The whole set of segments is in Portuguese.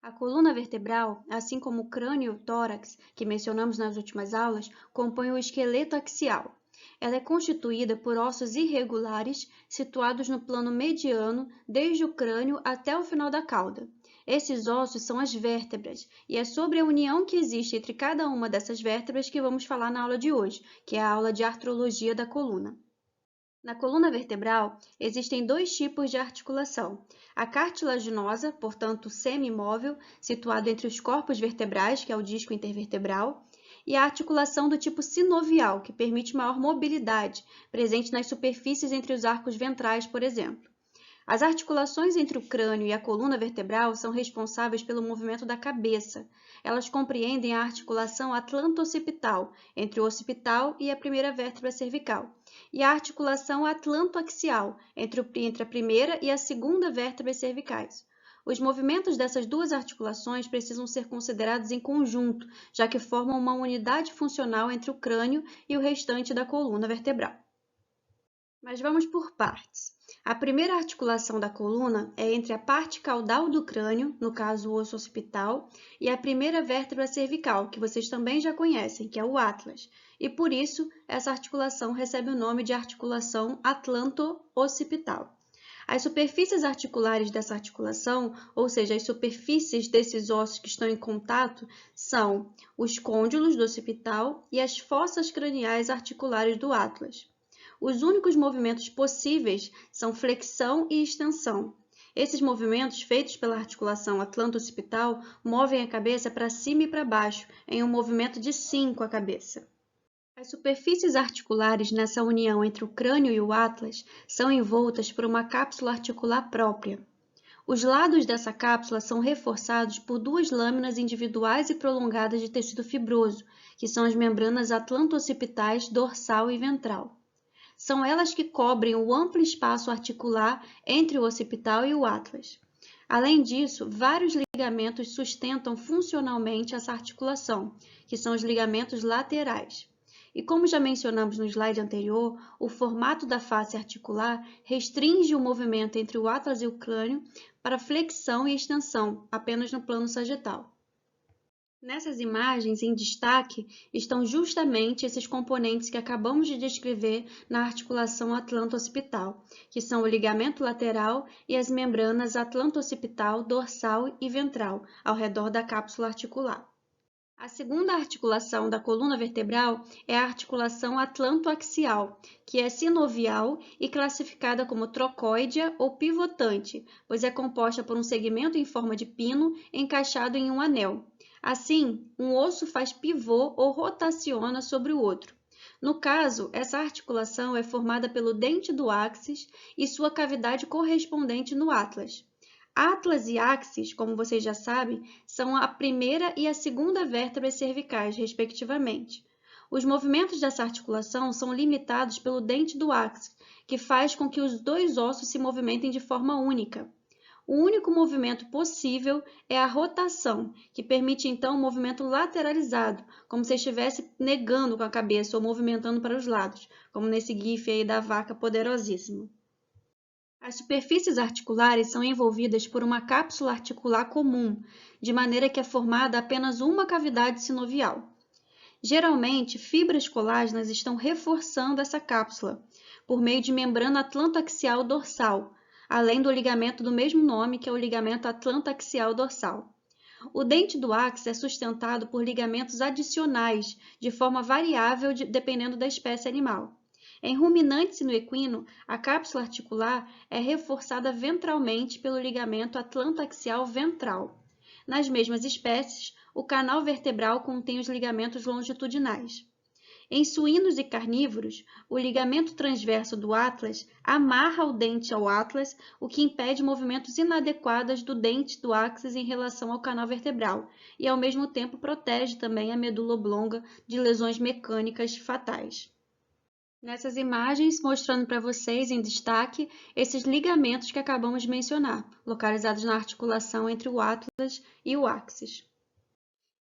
A coluna vertebral, assim como o crânio e o tórax, que mencionamos nas últimas aulas, compõe o esqueleto axial. Ela é constituída por ossos irregulares situados no plano mediano, desde o crânio até o final da cauda. Esses ossos são as vértebras, e é sobre a união que existe entre cada uma dessas vértebras que vamos falar na aula de hoje, que é a aula de artrologia da coluna. Na coluna vertebral, existem dois tipos de articulação. A cartilaginosa, portanto semi-móvel, situada entre os corpos vertebrais, que é o disco intervertebral, e a articulação do tipo sinovial, que permite maior mobilidade, presente nas superfícies entre os arcos ventrais, por exemplo. As articulações entre o crânio e a coluna vertebral são responsáveis pelo movimento da cabeça. Elas compreendem a articulação atlanto-occipital, entre o occipital e a primeira vértebra cervical, e a articulação atlanto-axial, entre a primeira e a segunda vértebras cervicais. Os movimentos dessas duas articulações precisam ser considerados em conjunto, já que formam uma unidade funcional entre o crânio e o restante da coluna vertebral. Mas vamos por partes. A primeira articulação da coluna é entre a parte caudal do crânio, no caso o osso occipital, e a primeira vértebra cervical, que vocês também já conhecem, que é o atlas. E por isso, essa articulação recebe o nome de articulação atlanto-occipital. As superfícies articulares dessa articulação, ou seja, as superfícies desses ossos que estão em contato, são os côndilos do occipital e as fossas craniais articulares do atlas. Os únicos movimentos possíveis são flexão e extensão. Esses movimentos, feitos pela articulação atlanto-occipital, movem a cabeça para cima e para baixo, em um movimento de sim com a cabeça. As superfícies articulares nessa união entre o crânio e o atlas são envoltas por uma cápsula articular própria. Os lados dessa cápsula são reforçados por duas lâminas individuais e prolongadas de tecido fibroso, que são as membranas atlanto-occipitais dorsal e ventral. São elas que cobrem o amplo espaço articular entre o occipital e o atlas. Além disso, vários ligamentos sustentam funcionalmente essa articulação, que são os ligamentos laterais. E como já mencionamos no slide anterior, o formato da face articular restringe o movimento entre o atlas e o crânio para flexão e extensão, apenas no plano sagital. Nessas imagens, em destaque, estão justamente esses componentes que acabamos de descrever na articulação atlanto-occipital, que são o ligamento lateral e as membranas atlanto-occipital, dorsal e ventral, ao redor da cápsula articular. A segunda articulação da coluna vertebral é a articulação atlanto-axial, que é sinovial e classificada como trocoidea ou pivotante, pois é composta por um segmento em forma de pino encaixado em um anel. Assim, um osso faz pivô ou rotaciona sobre o outro. No caso, essa articulação é formada pelo dente do áxis e sua cavidade correspondente no atlas. Atlas e axis, como vocês já sabem, são a primeira e a segunda vértebras cervicais, respectivamente. Os movimentos dessa articulação são limitados pelo dente do áxis, que faz com que os dois ossos se movimentem de forma única. O único movimento possível é a rotação, que permite então um movimento lateralizado, como se estivesse negando com a cabeça ou movimentando para os lados, como nesse gif aí da vaca poderosíssima. As superfícies articulares são envolvidas por uma cápsula articular comum, de maneira que é formada apenas uma cavidade sinovial. Geralmente, fibras colágenas estão reforçando essa cápsula, por meio de membrana atlanto-axial dorsal, além do ligamento do mesmo nome, que é o ligamento atlanto-axial dorsal. O dente do áxis é sustentado por ligamentos adicionais, de forma variável dependendo da espécie animal. Em ruminantes e no equino, a cápsula articular é reforçada ventralmente pelo ligamento atlanto-axial ventral. Nas mesmas espécies, o canal vertebral contém os ligamentos longitudinais. Em suínos e carnívoros, o ligamento transverso do atlas amarra o dente ao atlas, o que impede movimentos inadequados do dente do áxis em relação ao canal vertebral e, ao mesmo tempo, protege também a medula oblonga de lesões mecânicas fatais. Nessas imagens, mostrando para vocês em destaque esses ligamentos que acabamos de mencionar, localizados na articulação entre o atlas e o áxis.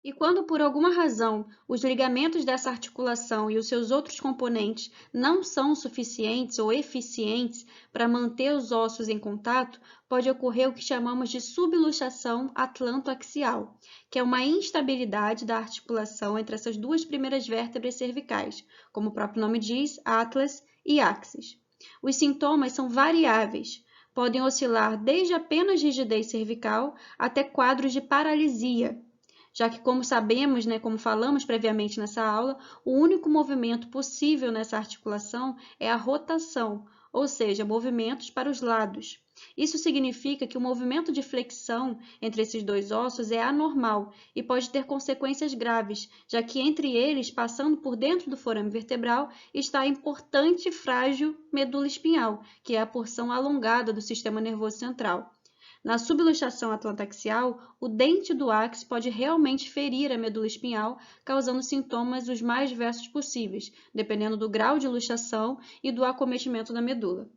E quando por alguma razão os ligamentos dessa articulação e os seus outros componentes não são suficientes ou eficientes para manter os ossos em contato, pode ocorrer o que chamamos de subluxação atlantoaxial, que é uma instabilidade da articulação entre essas duas primeiras vértebras cervicais, como o próprio nome diz, atlas e axis. Os sintomas são variáveis, podem oscilar desde apenas rigidez cervical até quadros de paralisia, já que, como sabemos, como falamos previamente nessa aula, o único movimento possível nessa articulação é a rotação, ou seja, movimentos para os lados. Isso significa que o movimento de flexão entre esses dois ossos é anormal e pode ter consequências graves, já que entre eles, passando por dentro do forame vertebral, está a importante e frágil medula espinhal, que é a porção alongada do sistema nervoso central. Na subluxação atlantoaxial, o dente do ápice pode realmente ferir a medula espinhal, causando sintomas os mais diversos possíveis, dependendo do grau de luxação e do acometimento da medula.